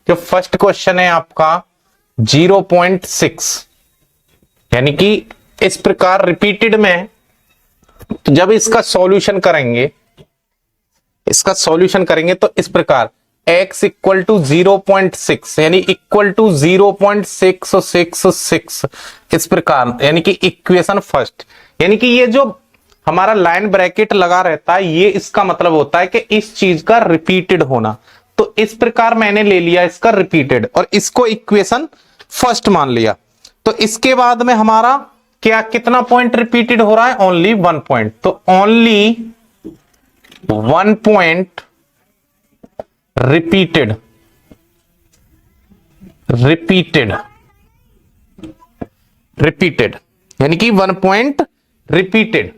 जो first question है आपका 0.6, यानी कि इस प्रकार रिपीटेड में, तो जब इसका सॉल्यूशन करेंगे, तो इस प्रकार x इक्वल टू 0.6 यानी इक्वल टू 0.666, इस प्रकार, यानी कि इक्वेशन फर्स्ट, यानी कि ये जो हमारा लाइन ब्रैकेट लगा रहता है, ये इसका मतलब होता है कि इस चीज का रिपीटेड होना। तो इस प्रकार मैंने ले लिया इसका रिपीटेड और इसको इक्वेशन फर्स्ट मान लिया। तो इसके बाद में हमारा क्या, कितना पॉइंट रिपीटेड हो रहा है? Only 1 point. तो ओनली 1 पॉइंट रिपीटेड, यानी कि 1 पॉइंट रिपीटेड।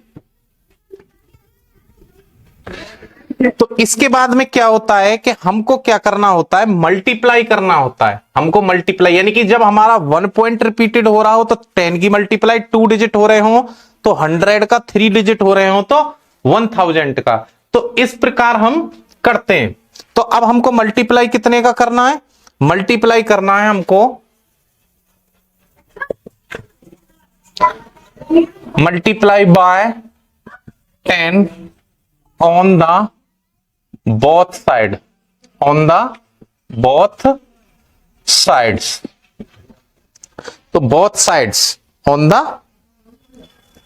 तो इसके बाद में क्या होता है कि हमको क्या करना होता है? मल्टीप्लाई करना होता है हमको, मल्टीप्लाई, यानी कि जब हमारा 1 पॉइंट रिपीटेड हो रहा हो तो 10 की मल्टीप्लाई, 2 डिजिट हो रहे हो तो 100 का, 3 डिजिट हो रहे हो तो 1000 का। तो इस प्रकार हम करते हैं। तो अब हमको मल्टीप्लाई कितने का करना है? मल्टीप्लाई करना है हमको multiply by 10 on the both side, on the both sides, तो both sides, on the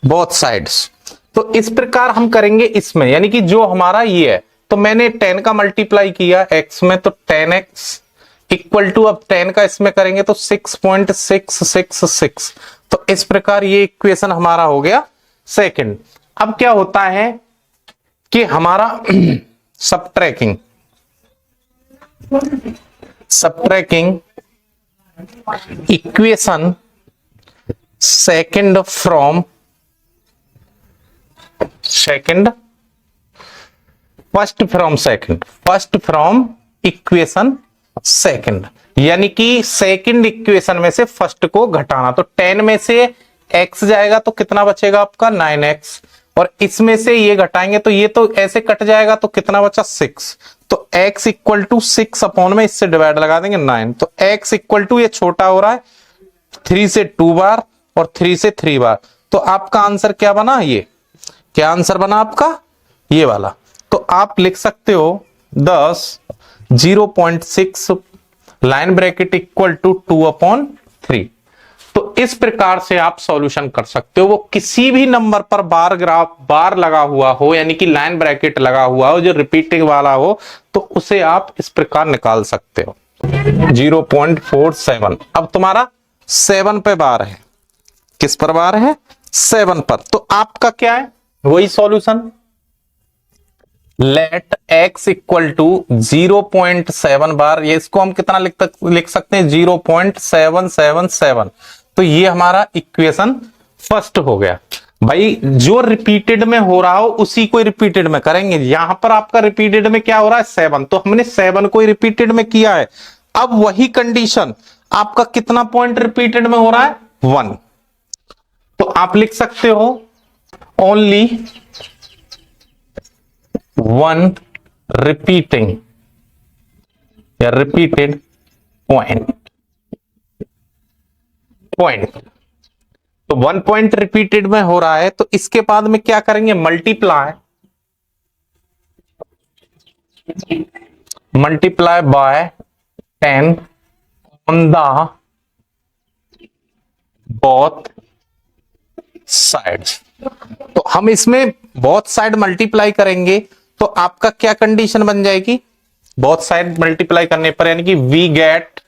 both sides। तो इस प्रकार हम करेंगे इसमें, यानी कि जो हमारा ये है, तो मैंने 10 का मल्टीप्लाई किया x में, तो 10x इक्वल टू, अब 10 का इसमें करेंगे तो 6.666। तो इस प्रकार ये इक्वेशन हमारा हो गया सेकंड। अब क्या होता है कि हमारा subtracting equation second from equation second, यानी कि सेकंड इक्वेशन में से फर्स्ट को घटाना। तो 10 में से x जाएगा तो कितना बचेगा आपका? 9x, और इसमें से ये घटाएंगे तो ये तो ऐसे कट जाएगा, तो कितना बचा? 6। तो x इक्वल टू 6 अपॉन में इससे डिवाइड लगा देंगे 9। तो x इक्वल टू, ये छोटा हो रहा है, 3 से 2 बार और 3 से 3 बार। तो आपका आंसर क्या बना? ये क्या आंसर बना आपका? ये वाला। तो आप लिख सकते हो 0.6 लाइन ब्रैकेट इक्वल टू 2/3। तो इस प्रकार से आप सॉल्यूशन कर सकते हो। वो किसी भी नंबर पर बार लगा हुआ हो, यानी कि लाइन ब्रैकेट लगा हुआ हो, जो रिपीटिंग वाला हो, तो उसे आप इस प्रकार निकाल सकते हो। 0.47। अब तुम्हारा 7 पे बार है। किस पर बार है? 7 पर। तो आपका क्या है? वही solution, let x equal to 0.7 बार, ये इसको हम कितना लिख सकते हैं? 0.777। तो ये हमारा इक्वेशन फर्स्ट हो गया। भाई जो रिपीटेड में हो रहा हो उसी को रिपीटेड में करेंगे। यहां पर आपका रिपीटेड में क्या हो रहा है? 7, तो हमने 7 को रिपीटेड में किया है। अब वही कंडीशन, आपका कितना पॉइंट रिपीटेड में हो रहा है? 1। तो आप लिख सकते हो ओनली 1 रिपीटिंग या रिपीटेड पॉइंट। तो 1 पॉइंट रिपीटेड में हो रहा है, तो इसके बाद में क्या करेंगे? Multiply by 10 on the both sides. तो हम इसमें बोथ साइड मल्टीप्लाई करेंगे, तो आपका क्या कंडीशन बन जाएगी? बोथ साइड मल्टीप्लाई करने पर, यानी कि वी गेट,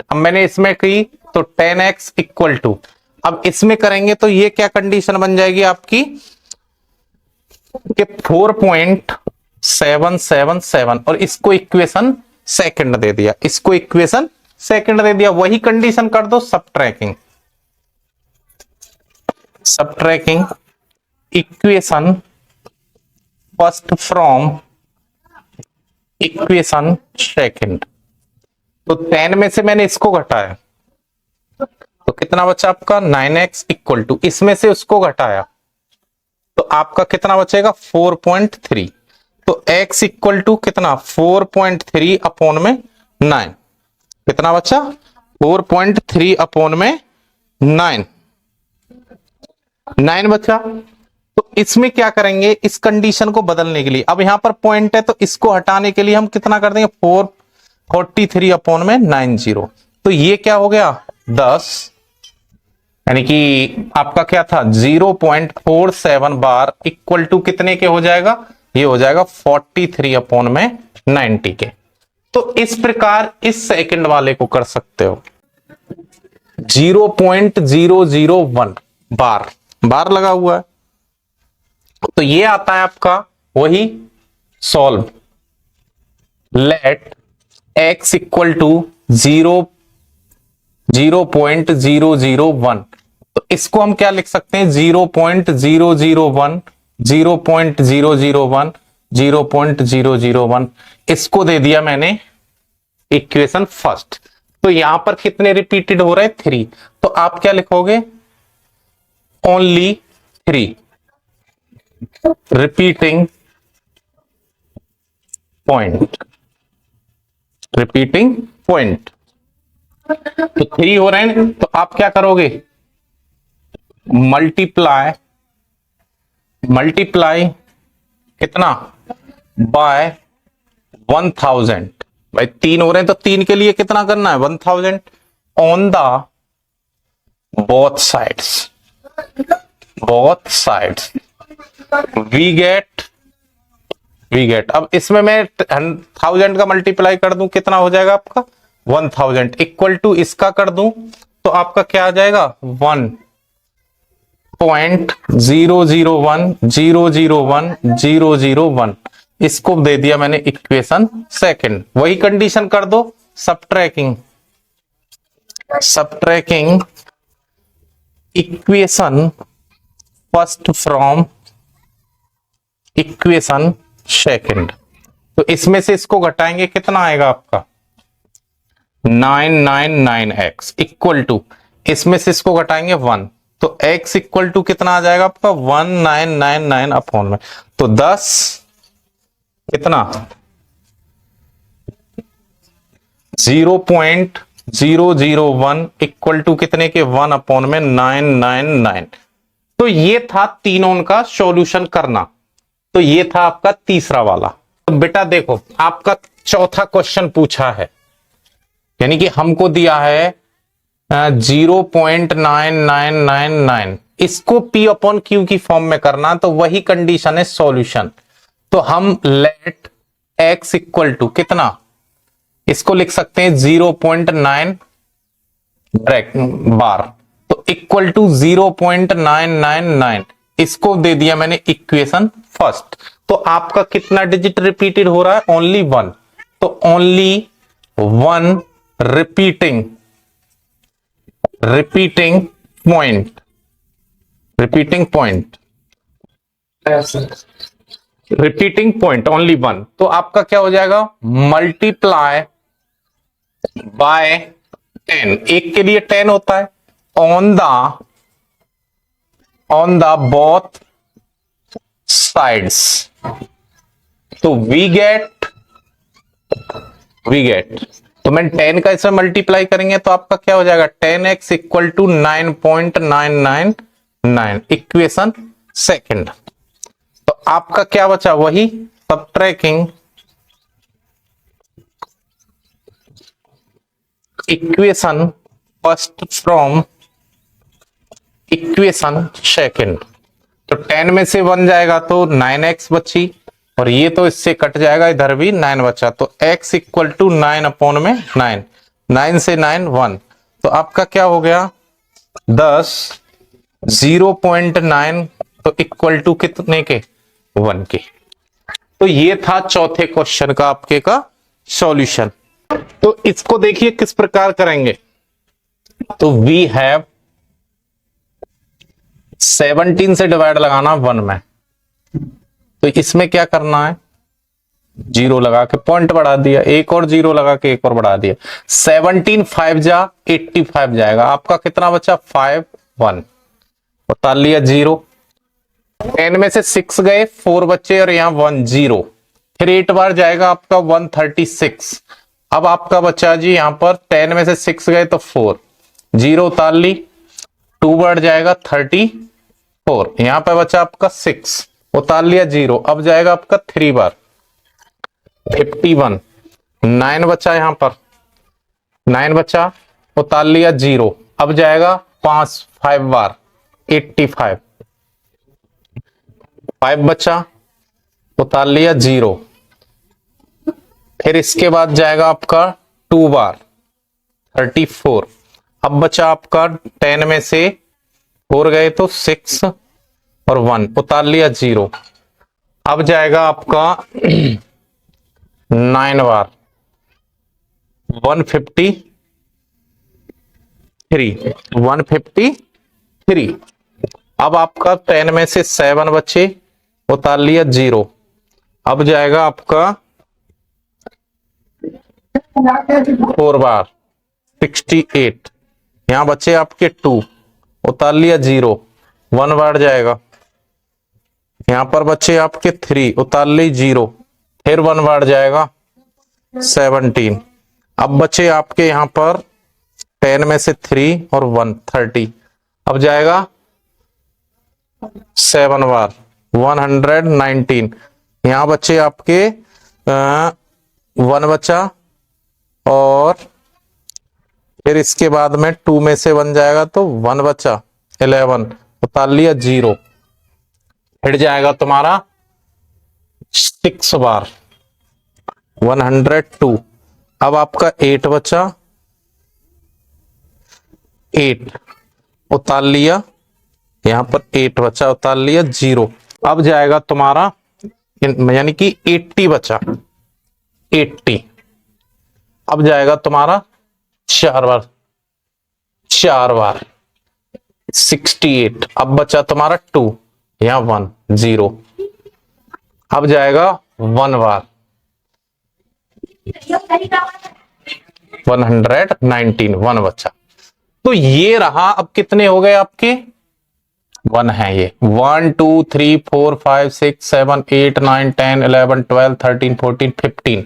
अब मैंने इसमें की तो 10x इक्वल टू, अब इसमें करेंगे तो ये क्या कंडीशन बन जाएगी आपकी कि 4.777, और इसको इक्वेशन सेकंड दे दिया, वही कंडीशन कर दो subtracting equation first from equation second. तो 10 में से मैंने इसको घटाया तो कितना बचा आपका? 9x इक्वल टू, इसमें से उसको घटाया तो आपका कितना बचेगा? 4.3। तो x इक्वल टू कितना? 4.3 अपॉन में 9, कितना बचा 4.3 अपॉन में 9 बचा। तो इसमें क्या करेंगे, इस कंडीशन को बदलने के लिए, अब यहां पर पॉइंट है तो इसको हटाने के लिए हम कितना कर देंगे 443 अपॉन में 90। तो ये क्या हो गया 10, यानी कि आपका क्या था 0.47 बार इक्वल टू कितने के हो जाएगा, ये हो जाएगा 43 अपॉन में 90 के। तो इस प्रकार इस सेकंड वाले को कर सकते हो 0.001 बार लगा हुआ है। तो ये आता है आपका वही solve, let x equal to 0.001। तो इसको हम क्या लिख सकते हैं 0.001 0.001 0.001, इसको दे दिया मैंने इक्वेशन फर्स्ट। तो यहां पर कितने रिपीटेड हो रहे हैं 3, तो आप क्या लिखोगे only 3 repeating point, repeating point. तो 3 हो रहे हैं, तो आप क्या करोगे मल्टीप्लाई कितना बाय 1000। भाई 3 हो रहे हैं तो 3 के लिए कितना करना है 1000 on the both sides we get. अब इसमें मैं 1000 का मल्टीप्लाई कर दूं कितना हो जाएगा आपका 1000 इक्वल टू इसका कर दूं तो आपका क्या आ जाएगा 1.001 इसको दे दिया मैंने इक्वेशन सेकंड। वही कंडीशन कर दो subtracting equation first from equation second. तो इसमें से इसको घटाएंगे कितना आएगा आपका 999x इक्वल टू, इसमें से इसको घटाएंगे 1 तो x इक्वल टू कितना आ जाएगा आपका 1999 अपॉन में। तो 10 कितना 0.001 इक्वल टू कितने के 1 अपॉन में 999। तो ये था तीनों का सॉल्यूशन करना। तो ये था आपका तीसरा वाला। तो बेटा देखो आपका चौथा क्वेश्चन पूछा है, यानी कि हमको दिया है 0.9999, इसको P अपॉन Q की फॉर्म में करना, तो वही कंडीशन है सॉल्यूशन। तो हम लेट x इक्वल टू कितना, इसको लिख सकते हैं 0.9 बार, तो इक्वल टू 0.999, इसको दे दिया मैंने इक्वेशन फर्स्ट। तो आपका कितना डिजिट रिपीटेड हो रहा है ओनली 1, तो ओनली 1 रिपीटिंग पॉइंट ओनली 1। तो आपका क्या हो जाएगा मल्टीप्लाई बाय 10, एक के लिए 10 होता है ऑन द बोथ साइड्स। तो वी गेट तो मैं 10 का इसमें मल्टीप्लाई करेंगे तो आपका क्या हो जाएगा 10x equal to 9.999 equation second. तो आपका क्या बचा वही subtracting equation first from equation second. तो 10 में से 1 जाएगा तो 9x बची, और ये तो इससे कट जाएगा, इधर भी 9 बचा, तो x इक्वल टू 9 अपॉन में 9 से 9 1, तो आपका क्या हो गया 10 0.9 तो इक्वल टू कितने के 1 के। तो ये था चौथे क्वेश्चन का आपके का सॉल्यूशन। तो इसको देखिए किस प्रकार करेंगे। तो वी हैव 17 से डिवाइड लगाना 1 में, तो इसमें क्या करना है 0 लगा के पॉइंट बढ़ा दिया, एक और 0 लगा के एक और बढ़ा दिया, 17 5 जा 85 जाएगा, आपका कितना बचा 5 1 उतार लिया 0। 10 में से 6 गए 4 बच्चे और यहां 1 0, फिर 8 बार जाएगा आपका 136, अब आपका बच्चा जी यहां पर 10 में से 6 गए तो 4, 0 उतार ली, 2 बढ़ जाएगा 34, यहां पे बचा आपका 6 उतार लिया 0, अब जाएगा आपका 3 बार 51, 9 बचा यहां पर, 9 बचा उतार लिया 0, अब जाएगा 5 बार 85, 5 बचा उतार लिया 0, फिर इसके बाद जाएगा आपका 2 बार 34, अब बचा आपका 10 में से 4 गए तो 6 और 1 उतार लिया 0, अब जाएगा आपका 9 बार 153, अब आपका 10 में से 7 बचे उतार लिया 0, अब जाएगा आपका 4 बार 68, यहां बचे आपके 2 उतार लिया 0, 1 बार जाएगा, यहां पर बचे आपके 3 उतार ली 0, फिर 1 बार जाएगा 17, अब बचे आपके यहां पर 10 में से 3 और 1 30, अब जाएगा 7 बार 119, यहां बचे आपके 1 बचा और फिर इसके बाद में 2 में से 1 जाएगा तो 1 बचा 11 उतार लिया 0, फिर जाएगा तुम्हारा 6 बार 102, अब आपका 8 बचा 8 उतार लिया, यहां पर 8 बचा उतार लिया 0, अब जाएगा तुम्हारा यानी कि 80 बचा 80, अब जाएगा तुम्हारा 4 बार 68, अब बचा तुम्हारा 2, यहां 1 0, अब जाएगा 1 बार 119, 1 बचा। तो ये रहा, अब कितने हो गए आपके 1 है ये 1 2 3 4 5 6 7 8 9 10 11 12 13 14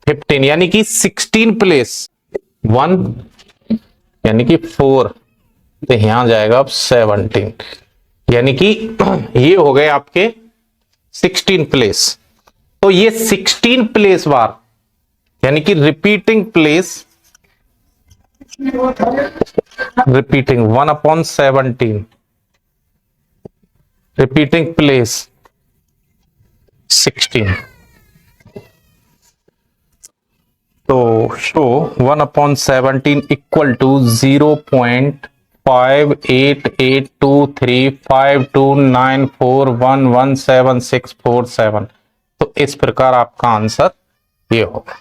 15 यानी कि 16 प्लेस 1 यानी कि 4, तो यहां जाएगा अब 17, यानी कि ये हो गए आपके 16 प्लेस। तो ये 16 प्लेस बार यानी कि रिपीटिंग 1/17 रिपीटिंग प्लेस 16, तो शो 1/17 इक्वल टू 0.58823529411767, तो इस प्रकार आपका आंसर ये होगा।